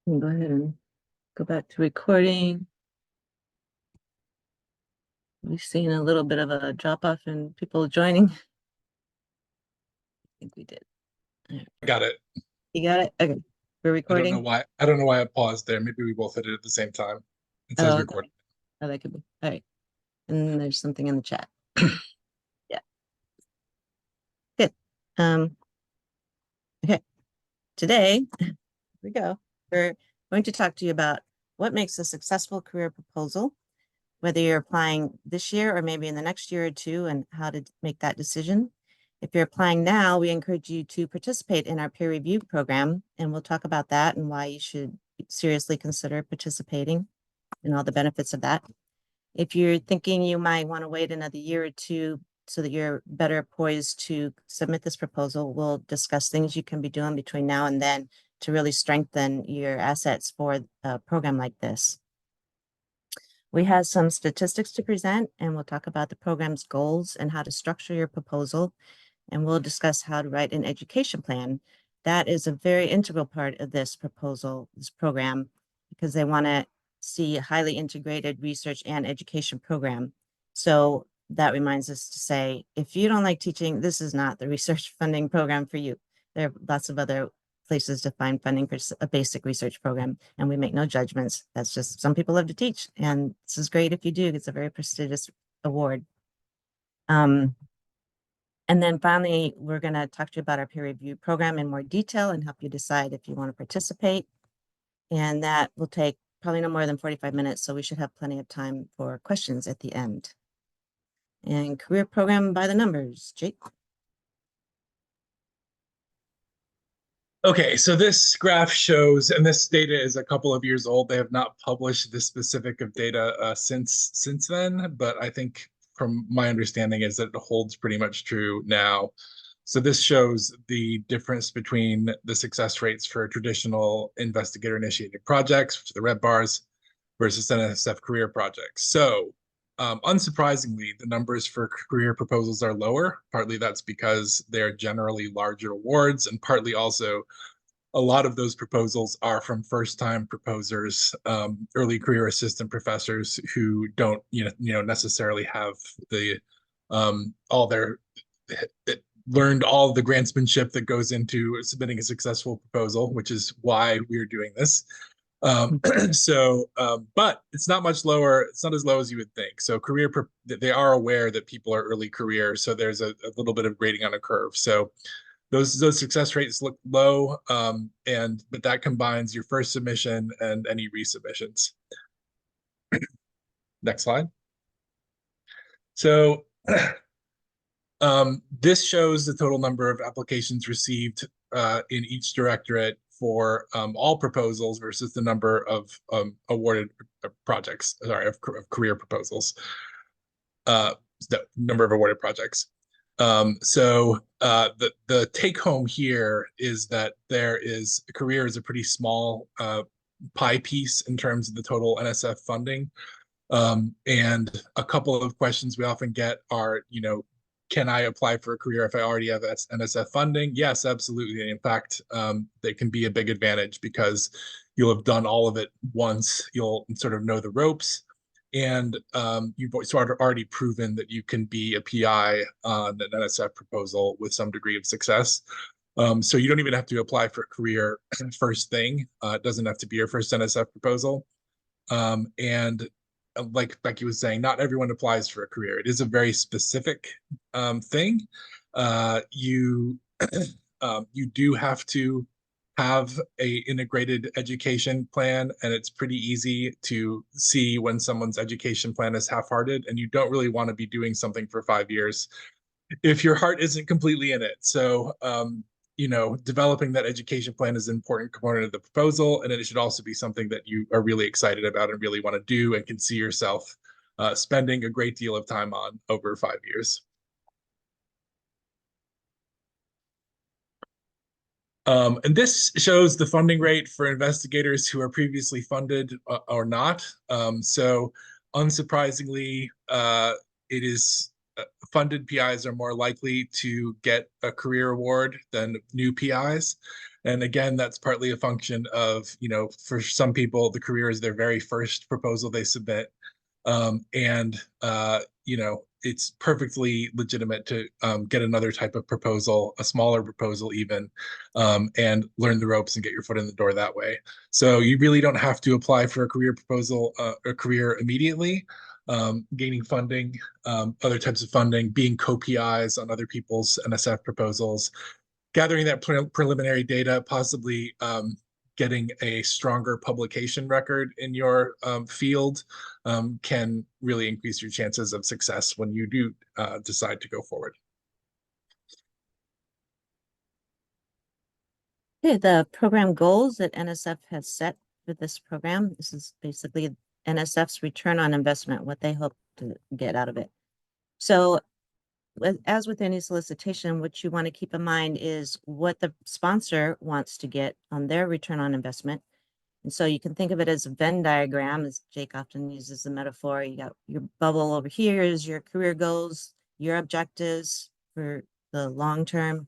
can go ahead and go back to recording. We've seen a little bit of a drop off in people joining. I think we did. I got it. You got it? Okay. We're recording. I don't know why I paused there. Maybe we both hit it at the same time. It says Oh, okay. recording. Oh, that could be. All right. And then there's something in the chat. Yeah. Good. Okay. Today, here we go. We're going to talk to you about what makes a successful career proposal, whether you're applying this year or maybe in the next year or two, and how to make that decision. If you're applying now, we encourage you to participate in our peer review program, and we'll talk about that and why you should seriously consider participating and all the benefits of that. If you're thinking you might want to wait another year or two so that you're better poised to submit this proposal, we'll discuss things you can be doing between now and then to really strengthen your assets for a program like this. We have some statistics to present, and we'll talk about the program's goals and how to structure your proposal. And we'll discuss how to write an education plan. That is a very integral part of this program, because they want to see a highly integrated research and education program. So that reminds us to say, if you don't like teaching, this is not the research funding program for you. There are lots of other places to find funding for a basic research program, and we make no judgments. That's just, some people love to teach, and this is great if you do. It's a very prestigious award. And then finally, we're going to talk to you about our peer review program in more detail and help you decide if you want to participate. And that will take probably no more than 45 minutes, so we should have plenty of time for questions at the end. And career program by the numbers, Jake. Okay, so this graph shows, and this data is a couple of years old. They have not published this specific of data since then, but I think from my understanding is that it holds pretty much true now. So this shows the difference between the success rates for traditional investigator-initiated projects, which are the red bars, versus NSF career projects. So unsurprisingly, the numbers for career proposals are lower. Partly that's because they're generally larger awards, and partly also a lot of those proposals are from first-time proposers, early career assistant professors who don't, necessarily have the all their learned all the grantsmanship that goes into submitting a successful proposal, which is why we're doing this. But it's not much lower. It's not as low as you would think. So they are aware that people are early career. So there's a little bit of grading on a curve. So those success rates look low, but that combines your first submission and any resubmissions. Next slide. So this shows the total number of applications received in each directorate for all proposals versus the number of awarded projects, of career proposals, the number of awarded projects. So the take home here is that career is a pretty small pie piece in terms of the total NSF funding. And a couple of questions we often get are, can I apply for a career if I already have NSF funding? Yes, absolutely. In fact, they can be a big advantage because you'll have done all of it once. You'll sort of know the ropes, and you've sort of already proven that you can be a PI on an NSF proposal with some degree of success. So you don't even have to apply for a career first thing. It doesn't have to be your first NSF proposal. And like Becky was saying, not everyone applies for a career. It is a very specific thing. You do have to have a integrated education plan, and it's pretty easy to see when someone's education plan is half-hearted, and you don't really want to be doing something for 5 years if your heart isn't completely in it. So developing that education plan is an important component of the proposal, and it should also be something that you are really excited about and really want to do and can see yourself spending a great deal of time on over 5 years. And this shows the funding rate for investigators who are previously funded or not. So unsurprisingly, it is funded PIs are more likely to get a career award than new PIs. And again, that's partly a function of, for some people, the career is their very first proposal they submit. It's perfectly legitimate to get another type of proposal, a smaller proposal even, and learn the ropes and get your foot in the door that way. So you really don't have to apply for a career proposal, a career immediately. Gaining funding, other types of funding, being co-PIs on other people's NSF proposals, gathering that preliminary data, possibly getting a stronger publication record in your field can really increase your chances of success when you do decide to go forward. Okay, the program goals that NSF has set for this program, this is basically NSF's return on investment, what they hope to get out of it. So as with any solicitation, what you want to keep in mind is what the sponsor wants to get on their return on investment. And so you can think of it as a Venn diagram, as Jake often uses the metaphor. You got your bubble over here is your career goals, your objectives for the long term.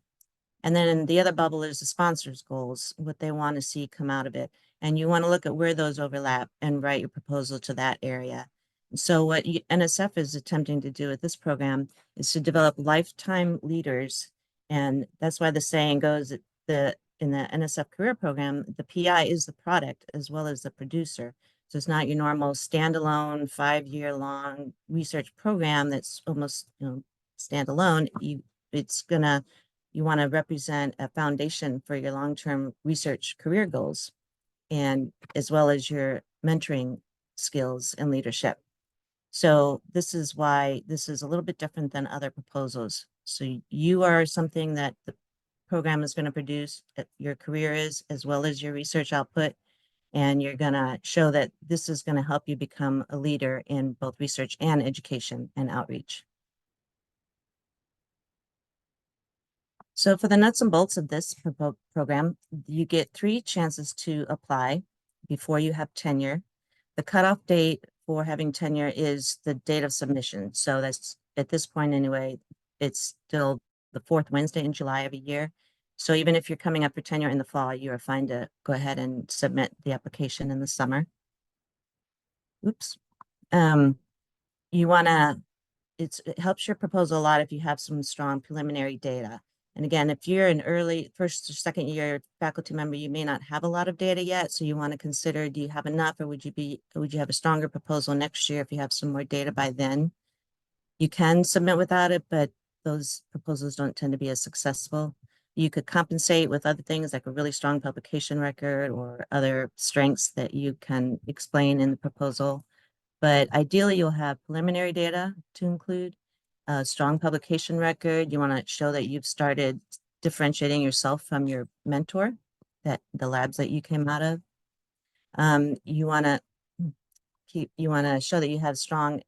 And then the other bubble is the sponsor's goals, what they want to see come out of it. And you want to look at where those overlap and write your proposal to that area. So what NSF is attempting to do with this program is to develop lifetime leaders. And that's why the saying goes that in the NSF career program, the PI is the product as well as the producer. So it's not your normal standalone 5-year long research program that's almost standalone. You want to represent a foundation for your long-term research career goals, and as well as your mentoring skills and leadership. So this is why this is a little bit different than other proposals. So you are something that the program is going to produce, your career is, as well as your research output, and you're going to show that this is going to help you become a leader in both research and education and outreach. So for the nuts and bolts of this program, you get 3 chances to apply before you have tenure. The cutoff date for having tenure is the date of submission. So that's, at this point anyway, it's still the 4th Wednesday in July of a year. So even if you're coming up for tenure in the fall, you are fine to go ahead and submit the application in the summer. Oops. You want to, it helps your proposal a lot if you have some strong preliminary data. And again, if you're an early first or second year faculty member, you may not have a lot of data yet. So you want to consider, do you have enough, or would you have a stronger proposal next year if you have some more data by then? You can submit without it, but those proposals don't tend to be as successful. You could compensate with other things like a really strong publication record or other strengths that you can explain in the proposal. But ideally, you'll have preliminary data to include, a strong publication record. You want to show that you've started differentiating yourself from your mentor, that the labs that you came out of. You want to show that you have strong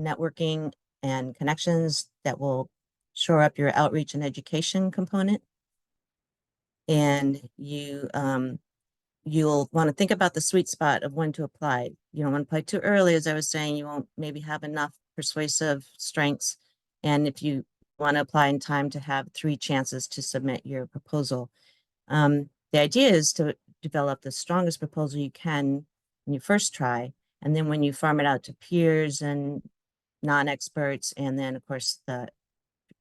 networking and connections that will shore up your outreach and education component. And you'll want to think about the sweet spot of when to apply. You don't want to apply too early. As I was saying, you won't maybe have enough persuasive strengths. And if you want to apply in time, to have 3 chances to submit your proposal. The idea is to develop the strongest proposal you can when you first try. And then when you farm it out to peers and non-experts, and then of course the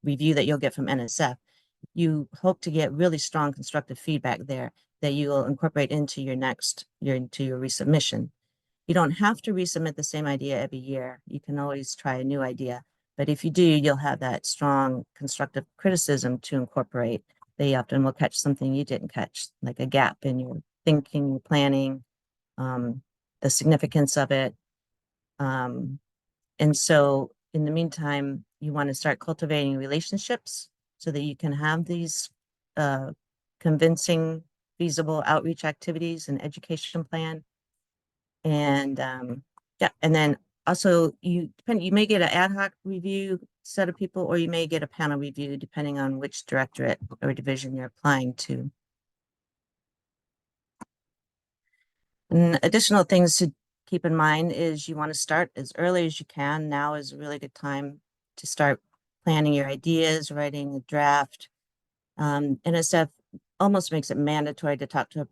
review that you'll get from NSF, you hope to get really strong constructive feedback there that you will incorporate into your resubmission. You don't have to resubmit the same idea every year. You can always try a new idea. But if you do, you'll have that strong constructive criticism to incorporate. They often will catch something you didn't catch, like a gap in your thinking, your planning, the significance of it. And so in the meantime, you want to start cultivating relationships so that you can have these convincing, feasible outreach activities and education plan. And yeah, and then also you may get an ad hoc review set of people, or you may get a panel review depending on which directorate or division you're applying to. And additional things to keep in mind is you want to start as early as you can. Now is a really good time to start planning your ideas, writing a draft. NSF almost makes it mandatory to talk to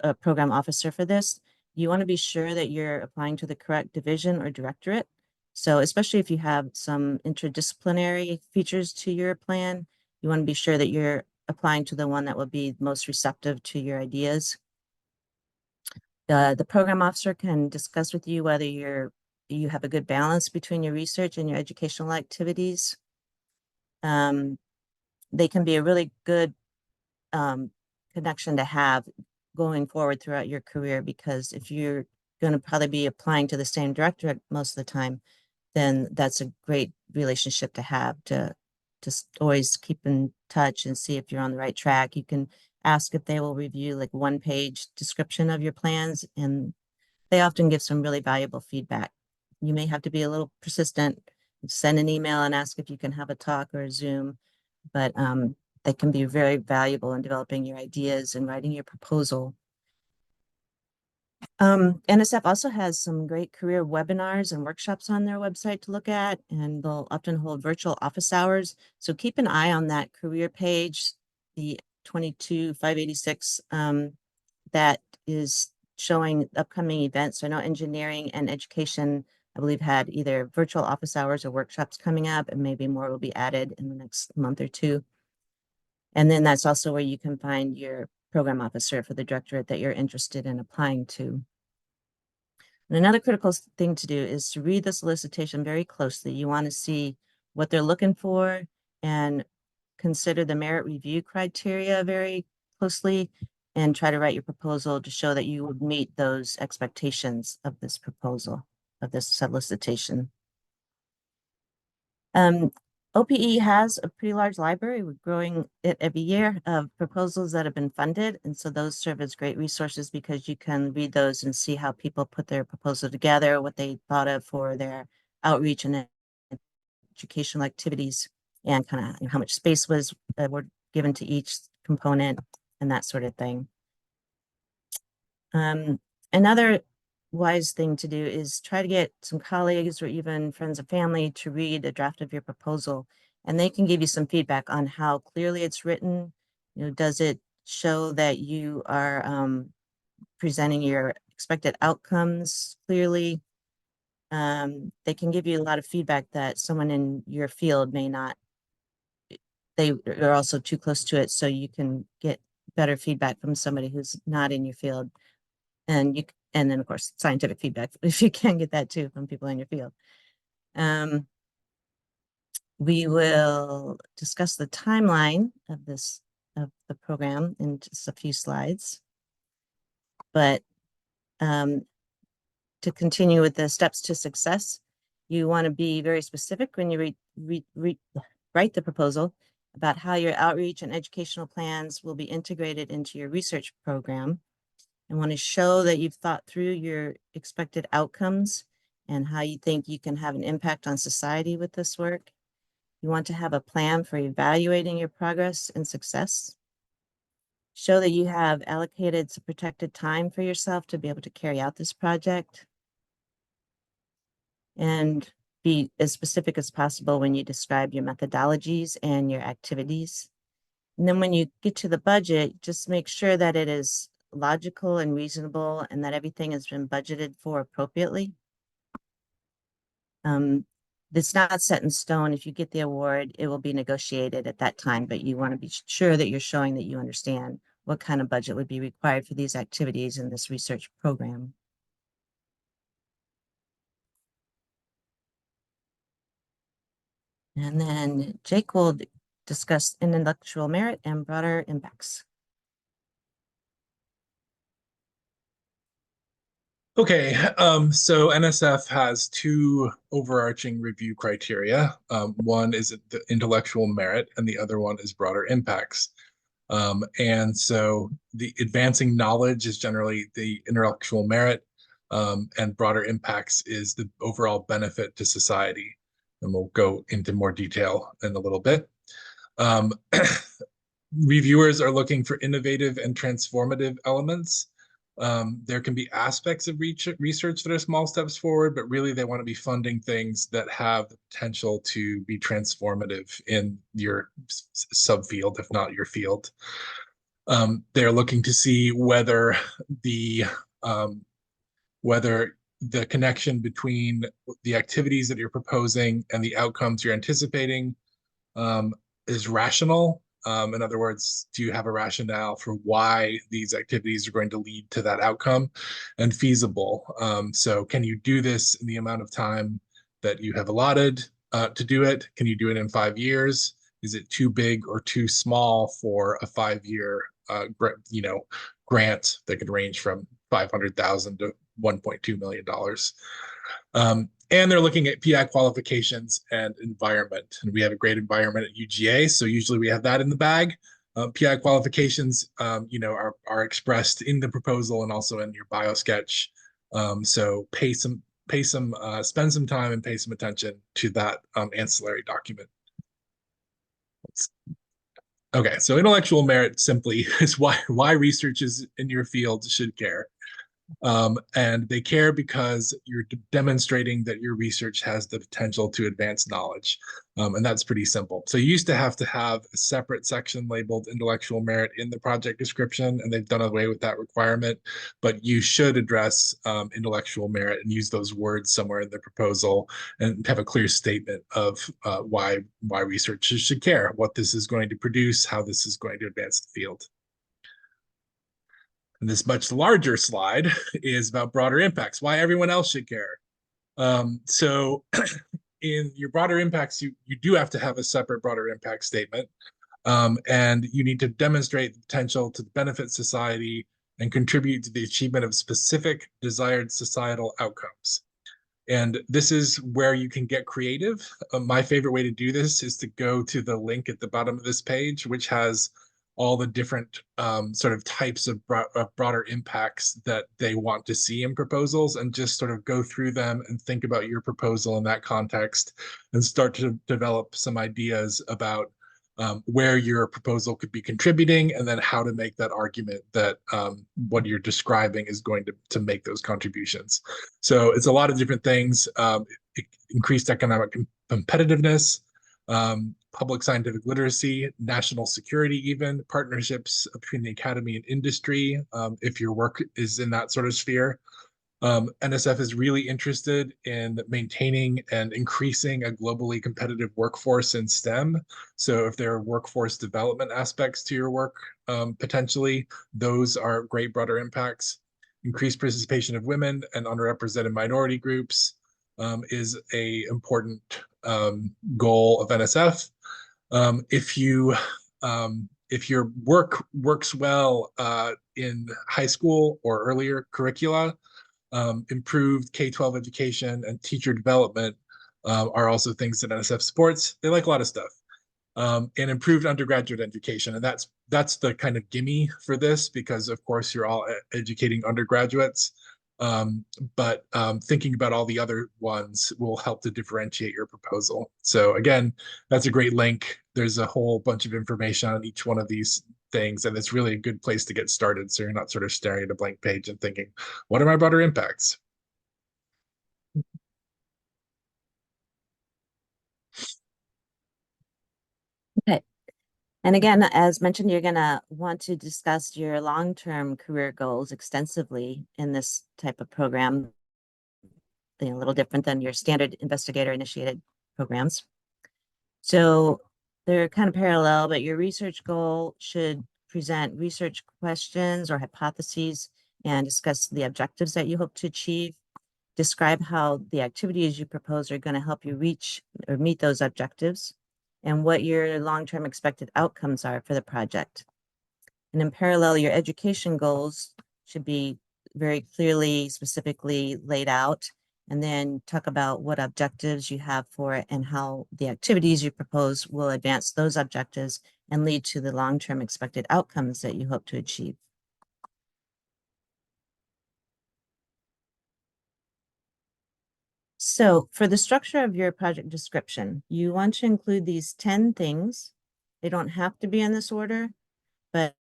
a program officer for this. You want to be sure that you're applying to the correct division or directorate. So especially if you have some interdisciplinary features to your plan, you want to be sure that you're applying to the one that will be most receptive to your ideas. The program officer can discuss with you whether you have a good balance between your research and your educational activities. They can be a really good connection to have going forward throughout your career, because if you're going to probably be applying to the same directorate most of the time, then that's a great relationship to have, to just always keep in touch and see if you're on the right track. You can ask if they will review like one-page description of your plans, and they often give some really valuable feedback. You may have to be a little persistent, send an email and ask if you can have a talk or a Zoom, but they can be very valuable in developing your ideas and writing your proposal. NSF also has some great career webinars and workshops on their website to look at, and they'll often hold virtual office hours. So keep an eye on that career page, the 22-586, that is showing upcoming events. So I know engineering and education, I believe, had either virtual office hours or workshops coming up, and maybe more will be added in the next month or two. And then that's also where you can find your program officer for the directorate that you're interested in applying to. And another critical thing to do is to read the solicitation very closely. You want to see what they're looking for and consider the merit review criteria very closely, and try to write your proposal to show that you would meet those expectations of this proposal, of this solicitation. OPE has a pretty large library. We're growing it every year of proposals that have been funded. And so those serve as great resources, because you can read those and see how people put their proposal together, what they thought of for their outreach and educational activities, and kind of how much space was were given to each component and that sort of thing. Another wise thing to do is try to get some colleagues or even friends and family to read a draft of your proposal, and they can give you some feedback on how clearly it's written. You know, does it show that you are presenting your expected outcomes clearly? They can give you a lot of feedback that someone in your field may not. They are also too close to it, so you can get better feedback from somebody who's not in your field. And then of course scientific feedback, if you can get that too from people in your field. We will discuss the timeline of the program in just a few slides, but to continue with the steps to success, you want to be very specific when you write the proposal about how your outreach and educational plans will be integrated into your research program, and want to show that you've thought through your expected outcomes and how you think you can have an impact on society with this work. You want to have a plan for evaluating your progress and success. Show that you have allocated some protected time for yourself to be able to carry out this project. And be as specific as possible when you describe your methodologies and your activities. And then when you get to the budget, just make sure that it is logical and reasonable, and that everything has been budgeted for appropriately. It's not set in stone. If you get the award, it will be negotiated at that time, but you want to be sure that you're showing that you understand what kind of budget would be required for these activities in this research program. And then Jake will discuss intellectual merit and broader impacts. Okay, so NSF has two overarching review criteria. One is the intellectual merit, and the other one is broader impacts. And so the advancing knowledge is generally the intellectual merit, and broader impacts is the overall benefit to society. And we'll go into more detail in a little bit. Reviewers are looking for innovative and transformative elements. There can be aspects of research that are small steps forward, but really they want to be funding things that have the potential to be transformative in your subfield, if not your field. They're looking to see the um, whether the connection between the activities that you're proposing and the outcomes you're anticipating um, is rational. In other words, do you have a rationale for why these activities are going to lead to that outcome, and feasible? So can you do this in the amount of time that you have allotted to do it? Can you do it in 5 years? Is it too big or too small for a 5-year grant that could range from 500,000 to $1.2 million? And they're looking at PI qualifications and environment. And we have a great environment at UGA, so usually we have that in the bag. PI qualifications, are expressed in the proposal and also in your bio sketch. So spend some time and pay some attention to that ancillary document. Okay, so intellectual merit simply is why researchers in your field should care. And they care because you're demonstrating that your research has the potential to advance knowledge. And that's pretty simple. So you used to have a separate section labeled intellectual merit in the project description, and they've done away with that requirement. But you should address intellectual merit and use those words somewhere in the proposal and have a clear statement of why researchers should care, what this is going to produce, how this is going to advance the field. And this much larger slide is about broader impacts, why everyone else should care. So in your broader impacts, you do have to have a separate broader impact statement. And you need to demonstrate the potential to benefit society and contribute to the achievement of specific desired societal outcomes. And this is where you can get creative. My favorite way to do this is to go to the link at the bottom of this page, which has all the different sort of types of broader impacts that they want to see in proposals, and just sort of go through them and think about your proposal in that context and start to develop some ideas about where your proposal could be contributing, and then how to make that argument that what you're describing is going to make those contributions. So it's a lot of different things. Increased economic competitiveness, public scientific literacy, national security, even partnerships between the academy and industry, if your work is in that sort of sphere. NSF is really interested in maintaining and increasing a globally competitive workforce in STEM. So if there are workforce development aspects to your work, potentially, those are great broader impacts. Increased participation of women and underrepresented minority groups is a important goal of NSF. If your work works well in high school or earlier curricula, improved K-12 education and teacher development are also things that NSF supports. They like a lot of stuff. And improved undergraduate education. And that's the kind of gimme for this, because of course you're all educating undergraduates. But thinking about all the other ones will help to differentiate your proposal. So again, that's a great link. There's a whole bunch of information on each one of these things, and it's really a good place to get started, so you're not sort of staring at a blank page and thinking, what are my broader impacts? Okay. And again, as mentioned, you're going to want to discuss your long-term career goals extensively in this type of program, a little different than your standard investigator-initiated programs. So they're kind of parallel, but your research goal should present research questions or hypotheses and discuss the objectives that you hope to achieve. Describe how the activities you propose are going to help you reach or meet those objectives, and what your long-term expected outcomes are for the project. And in parallel, your education goals should be very clearly, specifically laid out, and then talk about what objectives you have for it and how the activities you propose will advance those objectives and lead to the long-term expected outcomes that you hope to achieve. So for the structure of your project description, you want to include these 10 things. They don't have to be in this order, but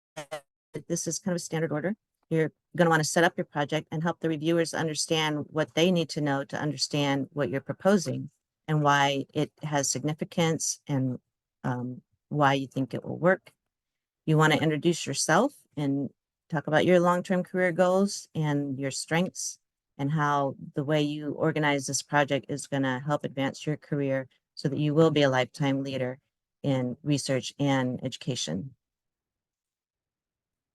this is kind of a standard order. you're going to want to set up your project and help the reviewers understand what they need to know to understand what you're proposing and why it has significance and why you think it will work. You want to introduce yourself and talk about your long-term career goals and your strengths and how the way you organize this project is going to help advance your career so that you will be a lifetime leader in research and education.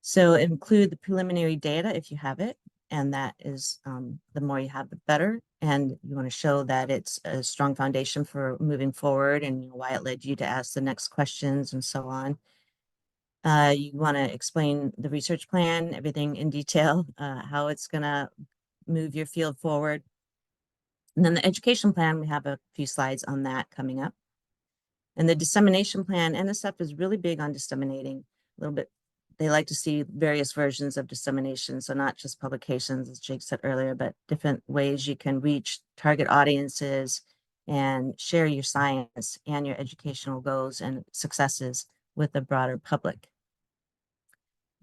So include the preliminary data if you have it, and that is the more you have, the better. And you want to show that it's a strong foundation for moving forward and why it led you to ask the next questions and so on. You want to explain the research plan, everything in detail, how it's going to move your field forward. And then the education plan, we have a few slides on that coming up. And the dissemination plan, NSF is really big on disseminating a little bit. They like to see various versions of dissemination. So not just publications, as Jake said earlier, but different ways you can reach target audiences and share your science and your educational goals and successes with the broader public.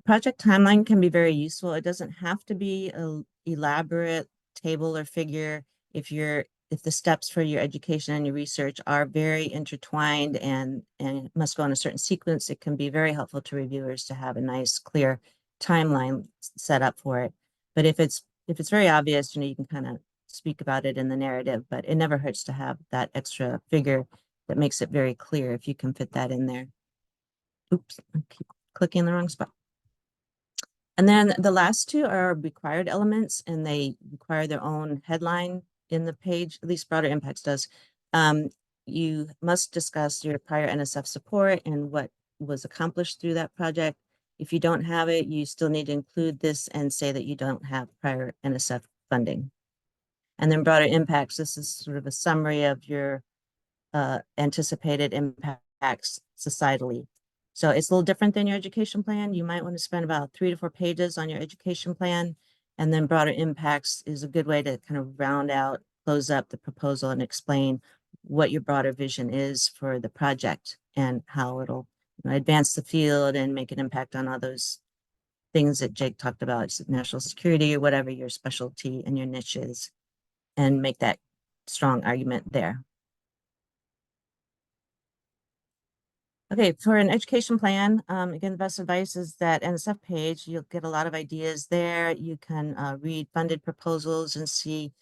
Project timeline can be very useful. It doesn't have to be an elaborate table or figure. If the steps for your education and your research are very intertwined and must go in a certain sequence, it can be very helpful to reviewers to have a nice, clear timeline set up for it. But if it's very obvious, you can kind of speak about it in the narrative, but it never hurts to have that extra figure that makes it very clear if you can fit that in there. Oops, I keep clicking the wrong spot. And then the last two are required elements, and they require their own headline in the page, at least Broader Impacts does. You must discuss your prior NSF support and what was accomplished through that project. If you don't have it, you still need to include this and say that you don't have prior NSF funding. And then Broader Impacts, this is sort of a summary of your anticipated impacts societally. So it's a little different than your education plan. You might want to spend about 3 to 4 pages on your education plan. And then Broader Impacts is a good way to kind of round out, close up the proposal and explain what your broader vision is for the project and how it'll advance the field and make an impact on all those things that Jake talked about, national security or whatever your specialty and your niche is, and make that strong argument there. Okay, for an education plan, again, the best advice is that NSF page. You'll get a lot of ideas there. You can read funded proposals and see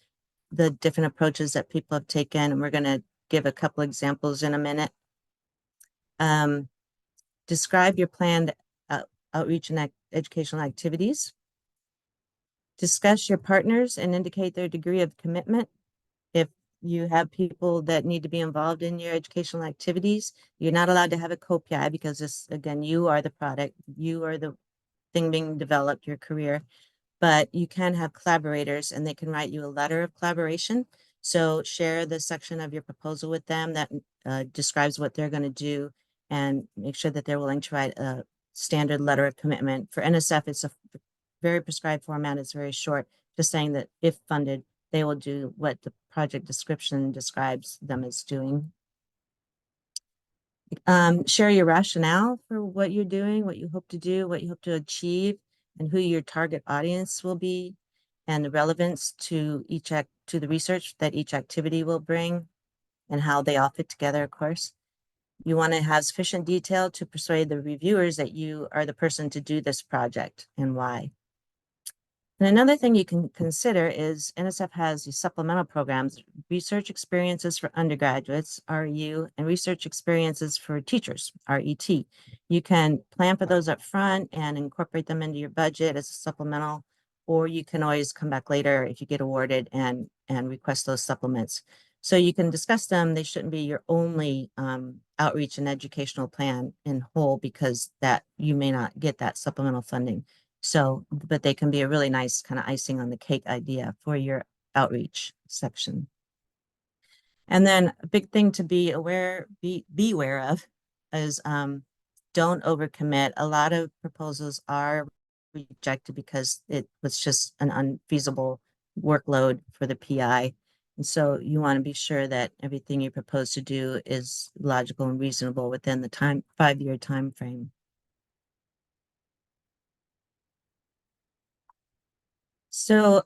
the different approaches that people have taken. And we're going to give a couple examples in a minute. Describe your planned outreach and educational activities. Discuss your partners and indicate their degree of commitment. If you have people that need to be involved in your educational activities, you're not allowed to have a co-PI because this, again, you are the product, you are the thing being developed, your career, but you can have collaborators and they can write you a letter of collaboration. So share the section of your proposal with them that describes what they're going to do and make sure that they're willing to write a standard letter of commitment. For NSF, it's a very prescribed format. It's very short, just saying that if funded, they will do what the project description describes them as doing. Share your rationale for what you're doing, what you hope to do, what you hope to achieve, and who your target audience will be, and the relevance to to the research that each activity will bring, and how they all fit together, of course. You want to have sufficient detail to persuade the reviewers that you are the person to do this project and why. And another thing you can consider is NSF has these supplemental programs, research experiences for undergraduates, RU, and research experiences for teachers, RET. You can plan for those up front and incorporate them into your budget as a supplemental, or you can always come back later if you get awarded and request those supplements. So you can discuss them. They shouldn't be your only outreach and educational plan in whole because that you may not get that supplemental funding. So, but they can be a really nice kind of icing on the cake idea for your outreach section. And then a big thing to be aware of is don't overcommit. A lot of proposals are rejected because it was just an unfeasible workload for the PI. And so you want to be sure that everything you propose to do is logical and reasonable within the 5-year time frame. So,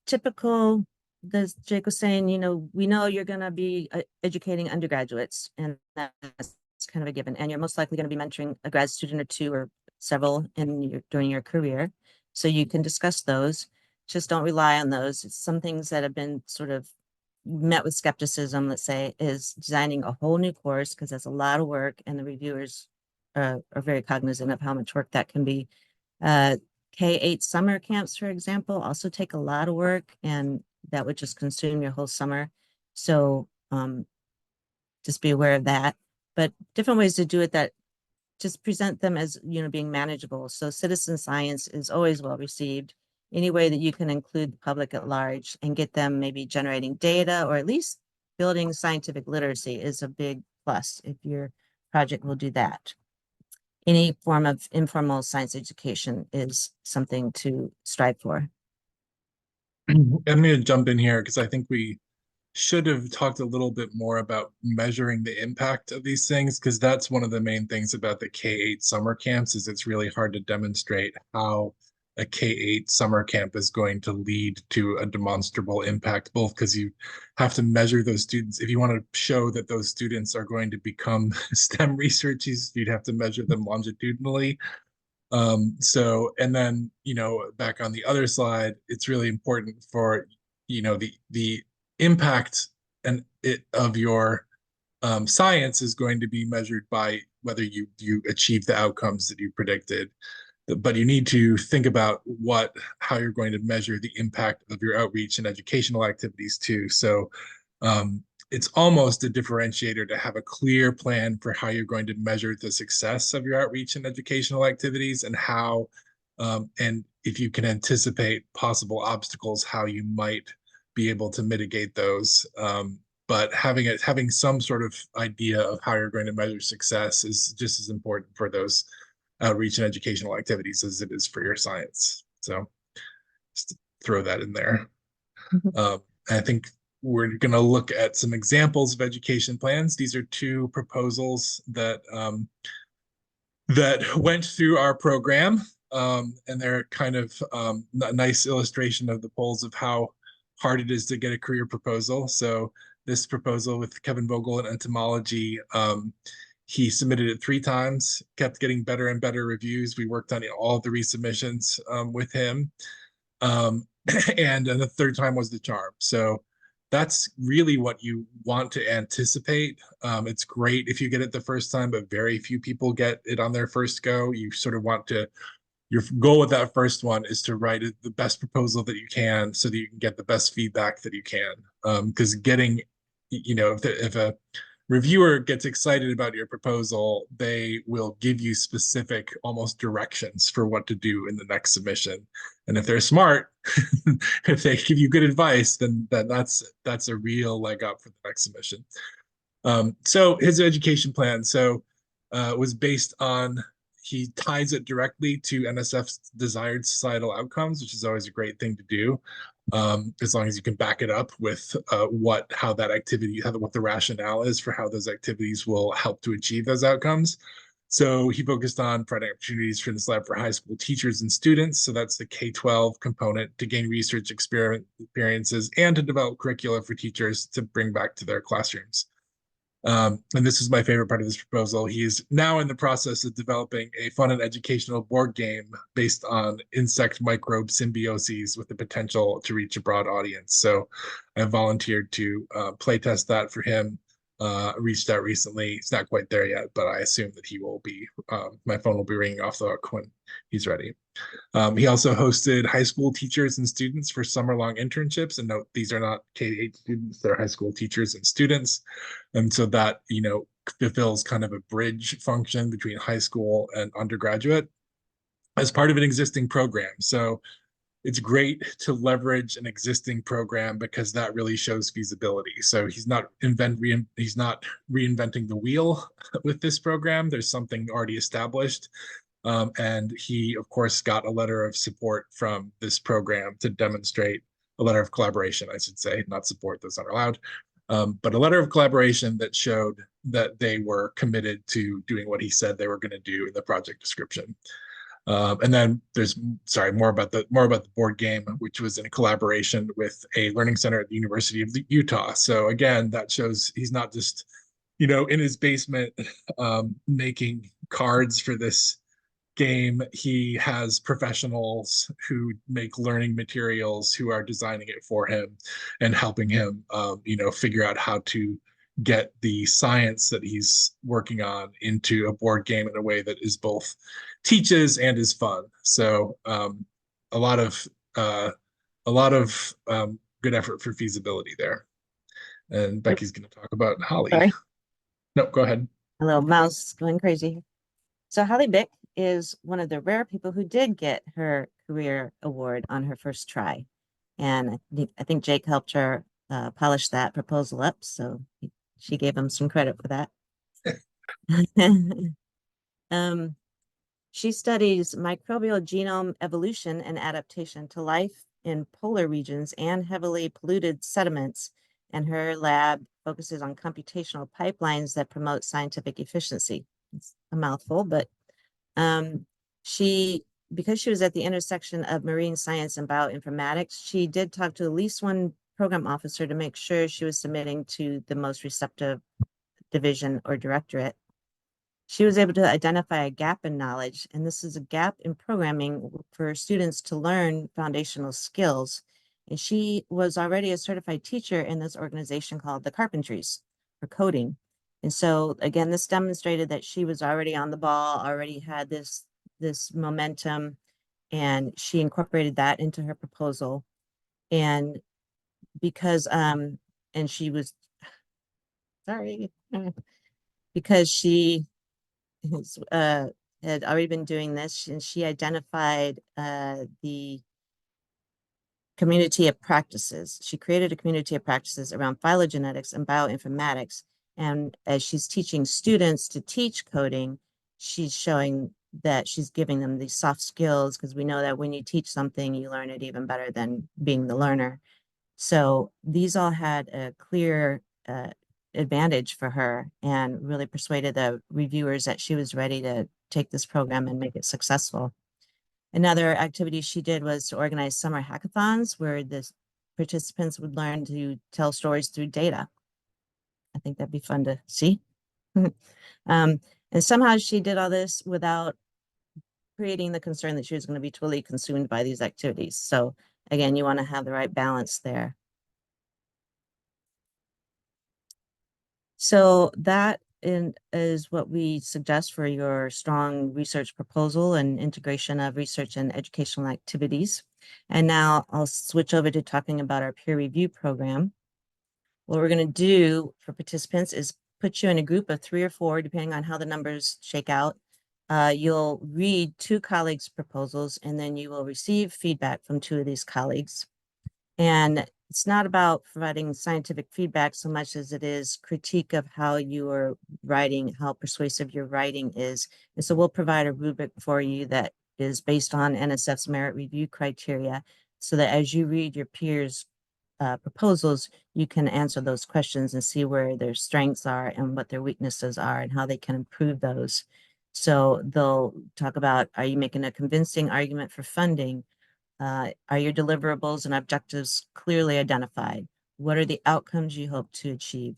typical, as Jake was saying, we know you're going to be educating undergraduates, and that's kind of a given. And you're most likely going to be mentoring a grad student or two or several during your career. So you can discuss those. Just don't rely on those. It's some things that have been sort of met with skepticism, let's say, is designing a whole new course because that's a lot of work, and the reviewers are very cognizant of how much work that can be. Uh, K-8 summer camps, for example, also take a lot of work, and that would just consume your whole summer. So just be aware of that. But different ways to do it that just present them as, being manageable. So citizen science is always well received. Any way that you can include the public at large and get them maybe generating data or at least building scientific literacy is a big plus if your project will do that. Any form of informal science education is something to strive for. I'm going to jump in here because I think we should have talked a little bit more about measuring the impact of these things, because that's one of the main things about the K-8 summer camps is it's really hard to demonstrate how a K-8 summer camp is going to lead to a demonstrable impact, both because you have to measure those students. If you want to show that those students are going to become STEM researchers, you'd have to measure them longitudinally. And then, back on the other side, it's really important for, the impact of your science is going to be measured by whether you achieve the outcomes that you predicted. But you need to think about how you're going to measure the impact of your outreach and educational activities too. So it's almost a differentiator to have a clear plan for how you're going to measure the success of your outreach and educational activities, and and if you can anticipate possible obstacles, how you might be able to mitigate those. But having some sort of idea of how you're going to measure success is just as important for those outreach and educational activities as it is for your science. So just throw that in there. I think we're going to look at some examples of education plans. These are two proposals that went through our program, and they're kind of a nice illustration of the polls of how hard it is to get a career proposal. So this proposal with Kevin Vogel in entomology, he submitted it 3 times, kept getting better and better reviews. We worked on all of the resubmissions with him. And the 3rd time was the charm. So that's really what you want to anticipate. It's great if you get it the first time, but very few people get it on their first go. You sort of want to, your goal with that first one is to write the best proposal that you can so that you can get the best feedback that you can. Because getting, if a reviewer gets excited about your proposal, they will give you specific, almost directions for what to do in the next submission. And if they're smart, if they give you good advice, then that's a real leg up for the next submission. So his education plan was based on, he ties it directly to NSF's desired societal outcomes, which is always a great thing to do. As long as you can back it up with what the rationale is for how those activities will help to achieve those outcomes. So he focused on providing opportunities for this lab for high school teachers and students. So that's the K-12 component, to gain research experiences and to develop curricula for teachers to bring back to their classrooms. And this is my favorite part of this proposal. He is now in the process of developing a fun and educational board game based on insect microbe symbioses with the potential to reach a broad audience. So I volunteered to play test that for him. Reached out recently. He's not quite there yet, but I assume that he will be. My phone will be ringing off the hook when he's ready. He also hosted high school teachers and students for summer-long internships. And note, these are not K-8 students, they're high school teachers and students. And so that, fulfills kind of a bridge function between high school and undergraduate as part of an existing program. So it's great to leverage an existing program because that really shows feasibility. So he's not reinventing the wheel with this program. There's something already established. And he, of course, got a letter of support from this program to demonstrate, a letter of collaboration, I should say, not support, those aren't allowed, but a letter of collaboration that showed that they were committed to doing what he said they were going to do in the project description. And then there's more about the board game, which was in collaboration with a learning center at the University of Utah. So again, that shows he's not just in his basement making cards for this game. He has professionals who make learning materials who are designing it for him and helping him figure out how to get the science that he's working on into a board game in a way that is both teaches and is fun. So a lot of uh, good effort for feasibility there. And Becky's going to talk about Holly. Sorry, No, go ahead. a little mouse going crazy. So Holly Bick is one of the rare people who did get her career award on her first try. And I think Jake helped her polish that proposal up. So she gave him some credit for that. um, she studies microbial genome evolution and adaptation to life in polar regions and heavily polluted sediments. And her lab focuses on computational pipelines that promote scientific efficiency. It's a mouthful, but she, because she was at the intersection of marine science and bioinformatics, she did talk to at least one program officer to make sure she was submitting to the most receptive division or directorate. She was able to identify a gap in knowledge, and this is a gap in programming for students to learn foundational skills. And she was already a certified teacher in this organization called the Carpentries for coding. And so again, this demonstrated that she was already on the ball, already had this momentum, and she incorporated that into her proposal. And because and she was sorry, because she had already been doing this, and she identified the community of practices. She created a community of practices around phylogenetics and bioinformatics. And as she's teaching students to teach coding, she's showing that she's giving them these soft skills, because we know that when you teach something, you learn it even better than being the learner. So these all had a clear advantage for her, and really persuaded the reviewers that she was ready to take this program and make it successful. Another activity she did was to organize summer hackathons where the participants would learn to tell stories through data. I think that'd be fun to see. And somehow she did all this without creating the concern that she was going to be totally consumed by these activities. So again, you want to have the right balance there. So that is what we suggest for your strong research proposal and integration of research and educational activities. And now I'll switch over to talking about our peer review program. What we're going to do for participants is put you in a group of 3 or 4, depending on how the numbers shake out. You'll read 2 colleagues' proposals, and then you will receive feedback from 2 of these colleagues. And it's not about providing scientific feedback so much as it is critique of how you are writing, how persuasive your writing is. And so we'll provide a rubric for you that is based on NSF's merit review criteria, so that as you read your peers' proposals, you can answer those questions and see where their strengths are and what their weaknesses are and how they can improve those. So they'll talk about, are you making a convincing argument for funding? Are your deliverables and objectives clearly identified? What are the outcomes you hope to achieve?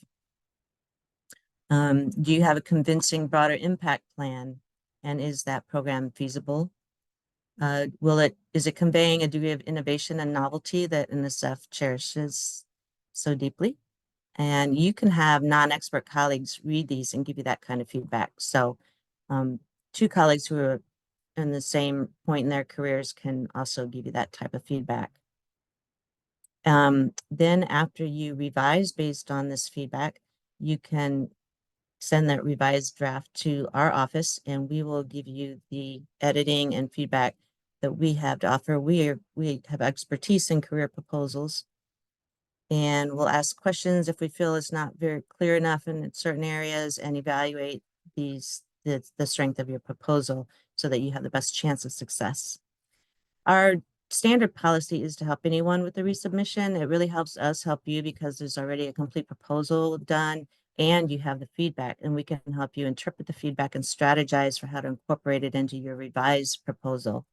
Do you have a convincing broader impact plan? And is that program feasible? Is it conveying a degree of innovation and novelty that NSF cherishes so deeply? And you can have non-expert colleagues read these and give you that kind of feedback. So 2 colleagues who are in the same point in their careers can also give you that type of feedback. Then after you revise based on this feedback, you can send that revised draft to our office, and we will give you the editing and feedback that we have to offer. We have expertise in career proposals, and we'll ask questions if we feel it's not very clear enough in certain areas, and evaluate the strength of your proposal so that you have the best chance of success. Our standard policy is to help anyone with the resubmission. It really helps us help you because there's already a complete proposal done. and you have the feedback, and we can help you interpret the feedback and strategize for how to incorporate it into your revised proposal.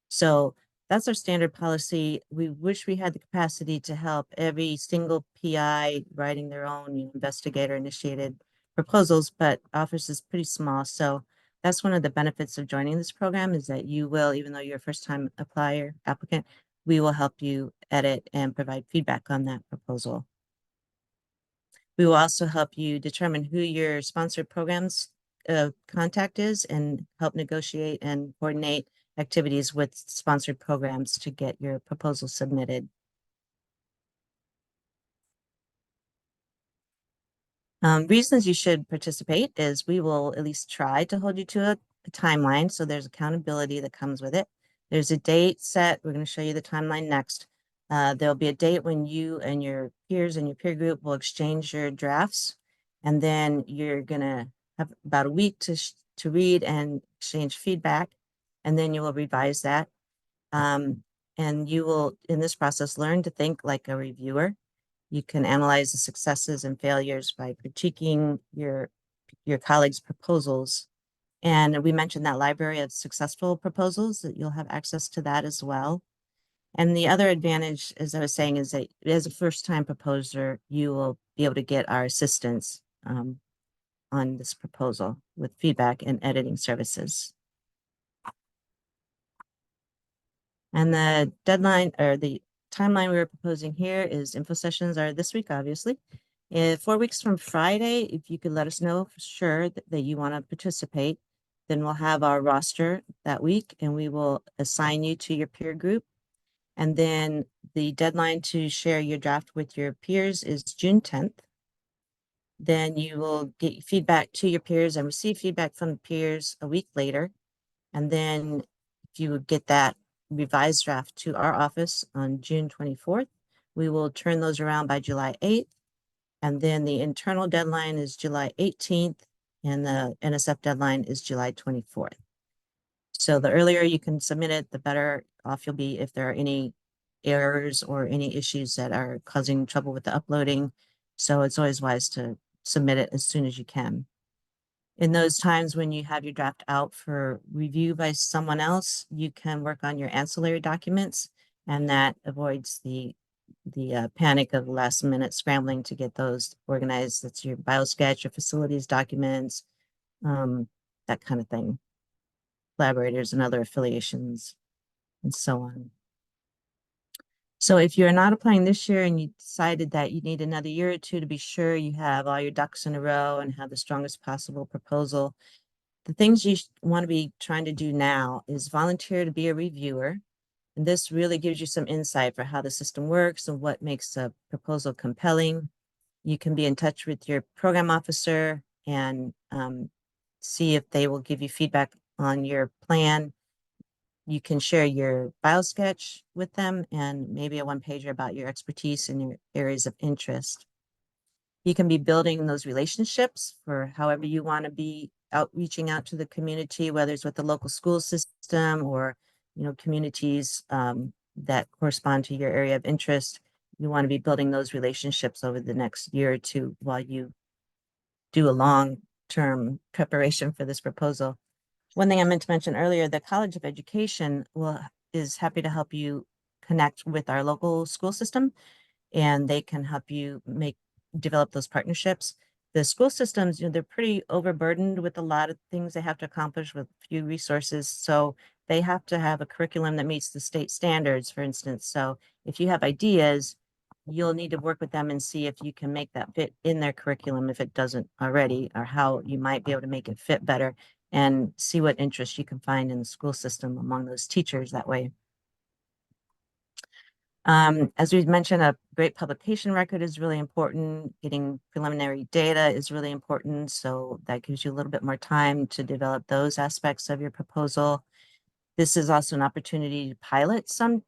So that's our standard policy. We wish we had the capacity to help every single PI writing their own investigator initiated proposals, but office is pretty small. So that's one of the benefits of joining this program, is that you will, even though you're a first time applicant, we will help you edit and provide feedback on that proposal. We will also help you determine who your sponsored programs contact is, and help negotiate and coordinate activities with sponsored programs to get your proposal submitted. Reasons you should participate is we will at least try to hold you to a timeline, so there's accountability that comes with it. There's a date set. We're going to show you the timeline next. There'll be a date when you and your peers and your peer group will exchange your drafts, and then you're going to have about a week to read and exchange feedback, and then you will revise that. And you will, in this process, learn to think like a reviewer. You can analyze the successes and failures by critiquing your colleagues' proposals. And we mentioned that library of successful proposals, that you'll have access to that as well. And the other advantage, as I was saying, is that as a first-time proposer, you will be able to get our assistance on this proposal with feedback and editing services. And the deadline, or the timeline we were proposing here, is info sessions are this week, obviously. 4 weeks from Friday, if you could let us know for sure that you want to participate, then we'll have our roster that week and we will assign you to your peer group. And then the deadline to share your draft with your peers is June 10th. Then you will get feedback to your peers and receive feedback from the peers a week later. And then if you would get that revised draft to our office on June 24th, we will turn those around by July 8th. And then the internal deadline is July 18th, and the NSF deadline is July 24th. So the earlier you can submit it, the better off you'll be if there are any errors or any issues that are causing trouble with the uploading. So it's always wise to submit it as soon as you can. In those times when you have your draft out for review by someone else, you can work on your ancillary documents, and that avoids the panic of last minute scrambling to get those organized. That's your biosketch, your facilities documents, that kind of thing, collaborators and other affiliations, and so on. So if you're not applying this year and you decided that you need another year or two to be sure you have all your ducks in a row and have the strongest possible proposal, the things you want to be trying to do now is volunteer to be a reviewer. And this really gives you some insight for how the system works and what makes a proposal compelling. You can be in touch with your program officer and see if they will give you feedback on your plan. You can share your biosketch with them and maybe a one-pager about your expertise and your areas of interest. You can be building those relationships for however you want to be reaching out to the community, whether it's with the local school system or communities that correspond to your area of interest. You want to be building those relationships over the next year or two while you do a long-term preparation for this proposal. One thing I meant to mention earlier, the College of Education is happy to help you connect with our local school system, and they can help you develop those partnerships. The school systems, they're pretty overburdened with a lot of things they have to accomplish with few resources. So they have to have a curriculum that meets the state standards, for instance. So if you have ideas, you'll need to work with them and see if you can make that fit in their curriculum if it doesn't already, or how you might be able to make it fit better, and see what interest you can find in the school system among those teachers that way. As we mentioned, a great publication record is really important. Getting preliminary data is really important. So that gives you a little bit more time to develop those aspects of your proposal. This is also an opportunity to pilot some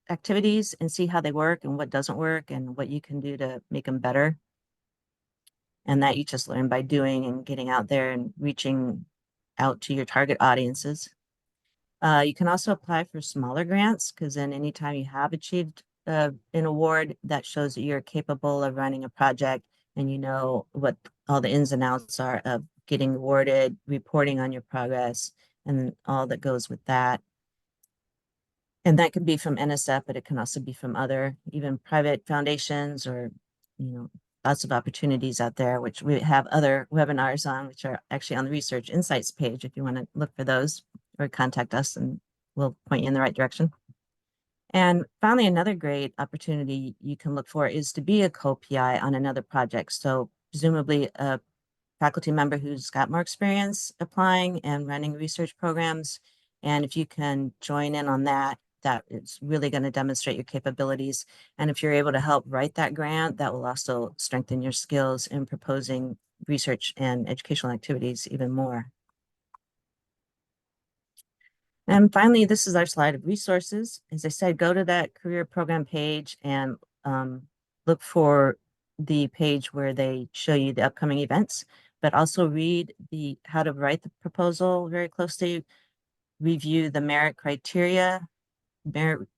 activities and see how they work and what doesn't work and what you can do to make them better. And that you just learn by doing and getting out there and reaching out to your target audiences. You can also apply for smaller grants, because then anytime you have achieved an award, that shows that you're capable of running a project and you know what all the ins and outs are of getting awarded, reporting on your progress, and all that goes with that. And that can be from NSF, but it can also be from other, even private foundations, or, lots of opportunities out there, which we have other webinars on, which are actually on the Research Insights page if you want to look for those, or contact us and we'll point you in the right direction. And finally, another great opportunity you can look for is to be a co-PI on another project. So presumably a faculty member who's got more experience applying and running research programs. And if you can join in on that, that is really going to demonstrate your capabilities. And if you're able to help write that grant, that will also strengthen your skills in proposing research and educational activities even more. And finally, this is our slide of resources. As I said, go to that career program page and look for the page where they show you the upcoming events, but also read how to write the proposal very closely, review the merit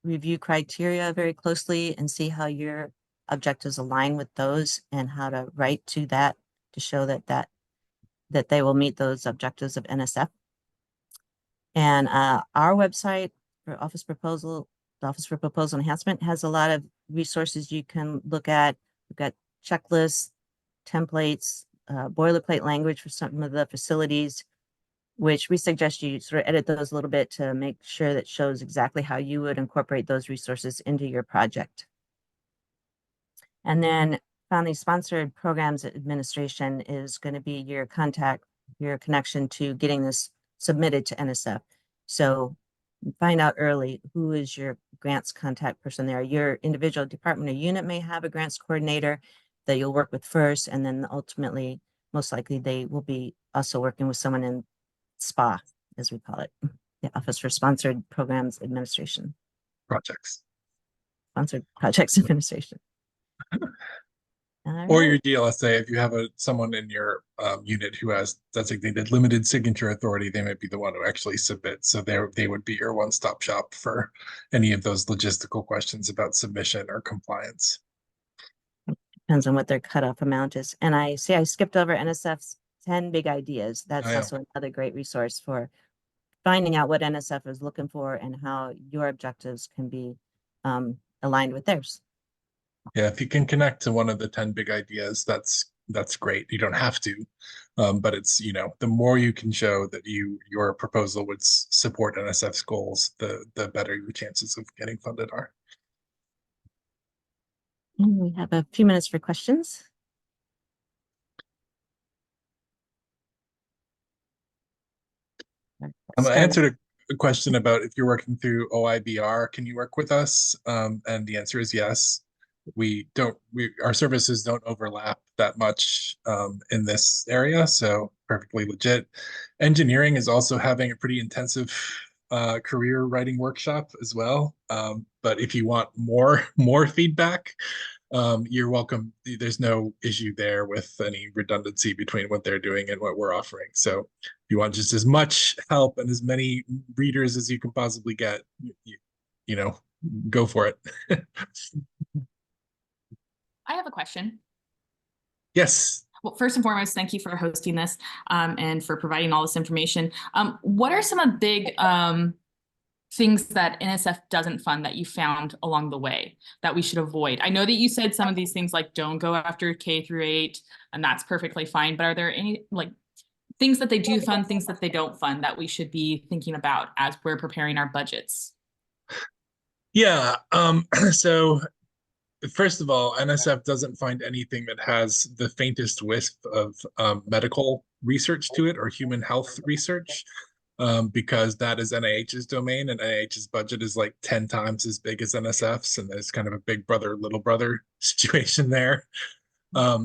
review criteria very closely, and see how your objectives align with those and how to write to that to show that they will meet those objectives of NSF. And our website for the Office for Proposal Enhancement has a lot of resources you can look at. We've got checklists, templates, boilerplate language for some of the facilities, which we suggest you sort of edit those a little bit to make sure that shows exactly how you would incorporate those resources into your project. And then finally, Sponsored Programs Administration is going to be your connection to getting this submitted to NSF. So find out early who is your grants contact person there. Your individual department or unit may have a grants coordinator that you'll work with first, and then ultimately, most likely, they will be also working with someone in SPA, as we call it, the Office for Sponsored Programs Administration. Sponsored Projects Administration. Or your DLSA, if you have someone in your unit who has designated limited signature authority, they might be the one who actually submits. So they would be your one-stop shop for any of those logistical questions about submission or compliance. Depends on what their cutoff amount is. And I skipped over NSF's 10 big ideas. That's also another great resource for finding out what NSF is looking for and how your objectives can be aligned with theirs. Yeah, if you can connect to one of the 10 big ideas, that's great. You don't have to, but it's, the more you can show that your proposal would support NSF's goals, the better your chances of getting funded are. And we have a few minutes for questions. I answered a question about if you're working through OIBR, can you work with us? And the answer is yes. Our services don't overlap that much in this area, so perfectly legit. Engineering is also having a pretty intensive career writing workshop as well. But if you want more feedback, you're welcome. There's no issue there with any redundancy between what they're doing and what we're offering. So if you want just as much help and as many readers as you can possibly get, go for it. I have a question. Yes. Well, first and foremost, thank you for hosting this and for providing all this information. What are some of the big things that NSF doesn't fund that you found along the way that we should avoid? I know that you said some of these things like don't go after K through 8, and that's perfectly fine. But are there any things that they do fund, things that they don't fund that we should be thinking about as we're preparing our budgets? Yeah. So first of all, NSF doesn't find anything that has the faintest wisp of medical research to it or human health research. Because that is NIH's domain, and NIH's budget is like 10 times as big as NSF's, and there's kind of a big brother, little brother situation there.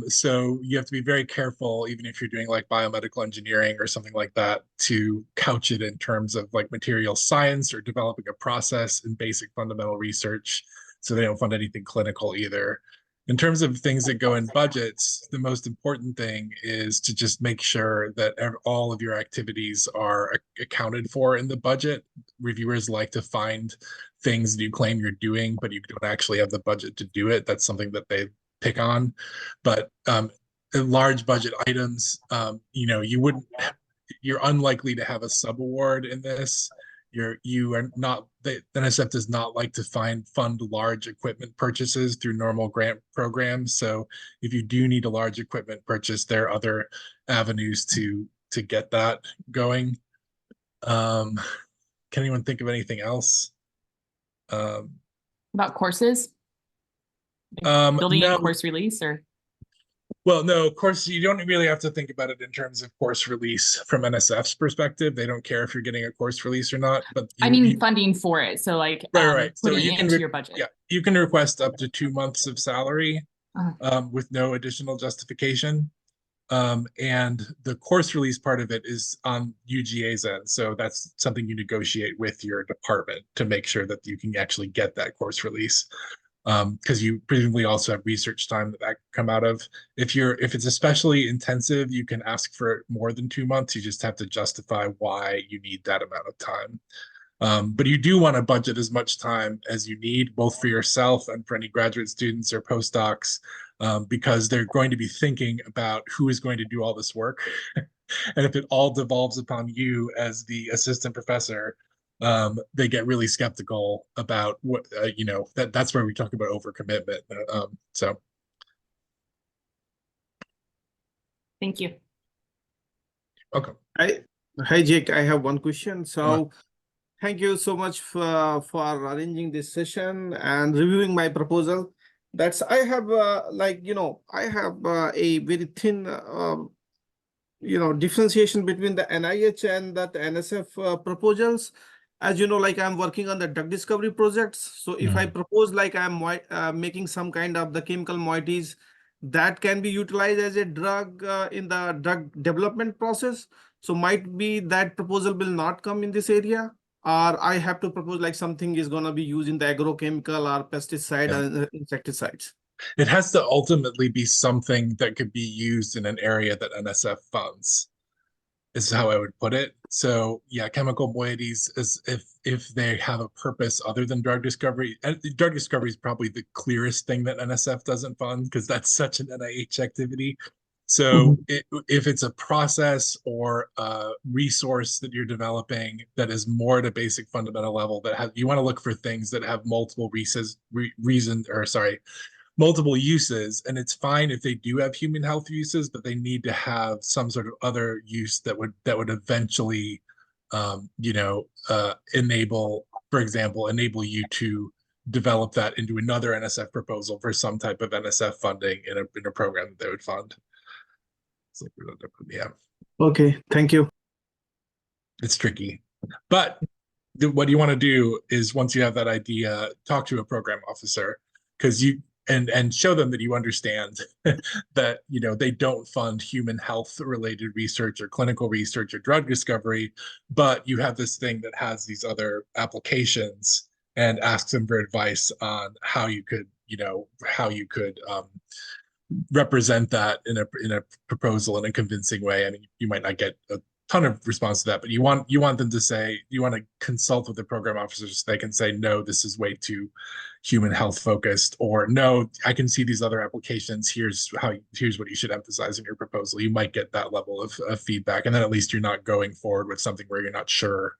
So you have to be very careful, even if you're doing like biomedical engineering or something like that, to couch it in terms of like material science or developing a process in basic fundamental research. So they don't fund anything clinical either. In terms of things that go in budgets, the most important thing is to just make sure that all of your activities are accounted for in the budget. Reviewers like to find things that you claim you're doing, but you don't actually have the budget to do it. That's something that they pick on. But large budget items, you're unlikely to have a subaward in this. You are not, the NSF does not like to fund large equipment purchases through normal grant programs. So if you do need a large equipment purchase, there are other avenues to get that going. Can anyone think of anything else? About courses? Building a No. course release or? Well, no, of course, you don't really have to think about it in terms of course release from NSF's perspective. They don't care if you're getting a course release or not, but I mean, funding for it. So like right. So putting you it can into your budget. Yeah, you can request up to 2 months of salary Uh-huh. with no additional justification. And the course release part of it is on UGA's end. So that's something you negotiate with your department to make sure that you can actually get that course release. Because you presumably also have research time that come out of. If it's especially intensive, you can ask for more than 2 months. You just have to justify why you need that amount of time. But you do want to budget as much time as you need, both for yourself and for any graduate students or postdocs, because they're going to be thinking about who is going to do all this work. And if it all devolves upon you as the assistant professor, they get really skeptical about what, that's where we talk about overcommitment. So. Thank you. Okay. Hi, Jake. I have one question. So thank you so much for arranging this session and reviewing my proposal. I have I have a very thin differentiation between the NIH and the NSF proposals. As you know, like I'm working on the drug discovery projects. So if I propose like I'm making some kind of the chemical moieties that can be utilized as a drug in the drug development process. So might be that proposal will not come in this area, or I have to propose like something is going to be used in the agrochemical or pesticide or insecticides. It has to ultimately be something that could be used in an area that NSF funds, is how I would put it. So yeah, chemical moieties is if they have a purpose other than drug discovery. And drug discovery is probably the clearest thing that NSF doesn't fund because that's such an NIH activity. So if it's a process or a resource that you're developing that is more at a basic fundamental level, you want to look for things that have multiple multiple uses, and it's fine if they do have human health uses, but they need to have some sort of other use that would eventually enable, for example, enable you to develop that into another NSF proposal for some type of NSF funding in a program that they would fund. So, yeah. Okay, thank you. It's tricky, but what you want to do is once you have that idea, talk to a program officer, because and show them that you understand that they don't fund human health related research or clinical research or drug discovery, but you have this thing that has these other applications, and ask them for advice on how you could represent that in a proposal in a convincing way. I mean, you might not get a ton of response to that, but you want them to say, you want to consult with the program officers so they can say, no, this is way too human health focused, or no, I can see these other applications. Here's what you should emphasize in your proposal. You might get that level of feedback, and then at least you're not going forward with something where you're not sure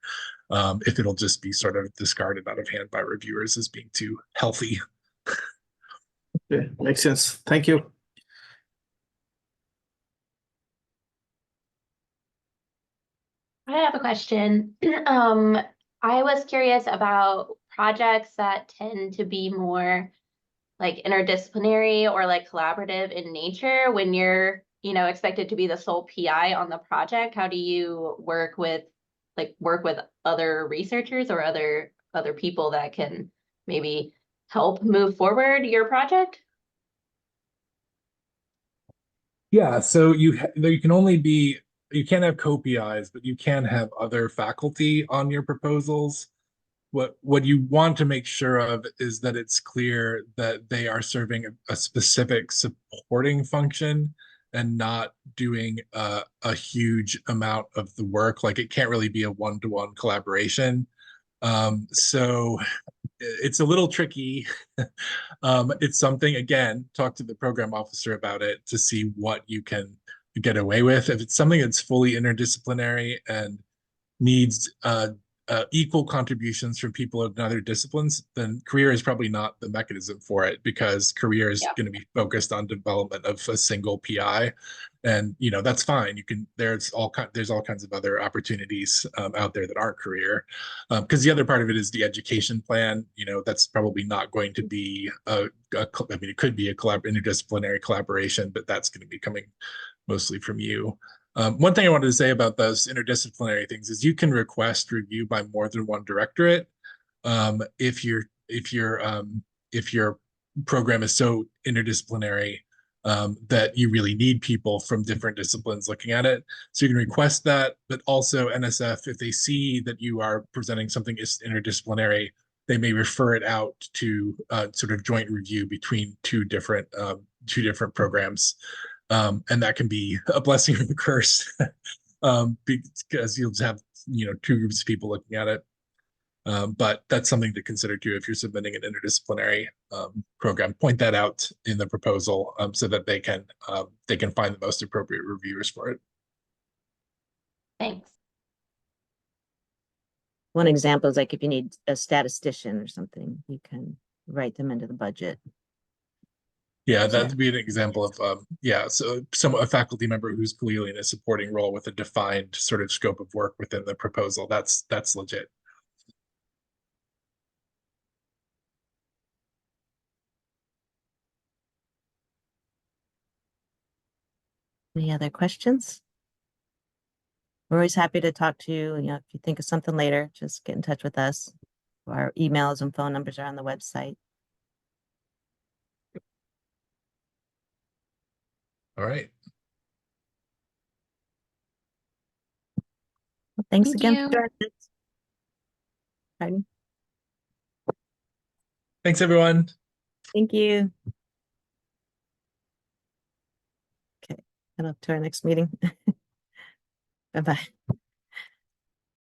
if it'll just be sort of discarded out of hand by reviewers as being too healthy. Okay, makes sense. Thank you. I have a question. I was curious about projects that tend to be more like interdisciplinary or like collaborative in nature when you're, expected to be the sole PI on the project. How do you work with other researchers or other people that can maybe help move forward your project? Yeah, so you can't have co-PIs, but you can have other faculty on your proposals. What you want to make sure of is that it's clear that they are serving a specific supporting function and not doing a huge amount of the work. Like, it can't really be a one-to-one collaboration. So it's a little tricky. It's something, again, talk to the program officer about it to see what you can get away with. If it's something that's fully interdisciplinary and needs equal contributions from people in other disciplines, then career is probably not the mechanism for it, because career is going to be focused on development of a single PI. And that's fine. You can there's all kinds of other opportunities out there that aren't career, because the other part of it is the education plan. That's probably not going to be I mean, it could be a interdisciplinary collaboration, but that's going to be coming mostly from you. One thing I wanted to say about those interdisciplinary things is you can request review by more than one directorate. If your program is so interdisciplinary that you really need people from different disciplines looking at it. So you can request that, but also NSF, if they see that you are presenting something is interdisciplinary, they may refer it out to sort of joint review between two different programs. And that can be a blessing or a curse because you'll just have two groups of people looking at it. But that's something to consider too if you're submitting an interdisciplinary program. Point that out in the proposal so that they can find the most appropriate reviewers for it. Thanks. One example is like if you need a statistician or something, you can write them into the budget. Yeah, that'd be an example of so a faculty member who's clearly in a supporting role with a defined sort of scope of work within the proposal. That's legit. Any other questions? We're always happy to talk to you. If you think of something later, just get in touch with us. Our emails and phone numbers are on the website. All right. Well, thanks Thank again you. for joining us. Pardon? Thanks, everyone. Thank you. Okay, and up to our next meeting. Bye-bye.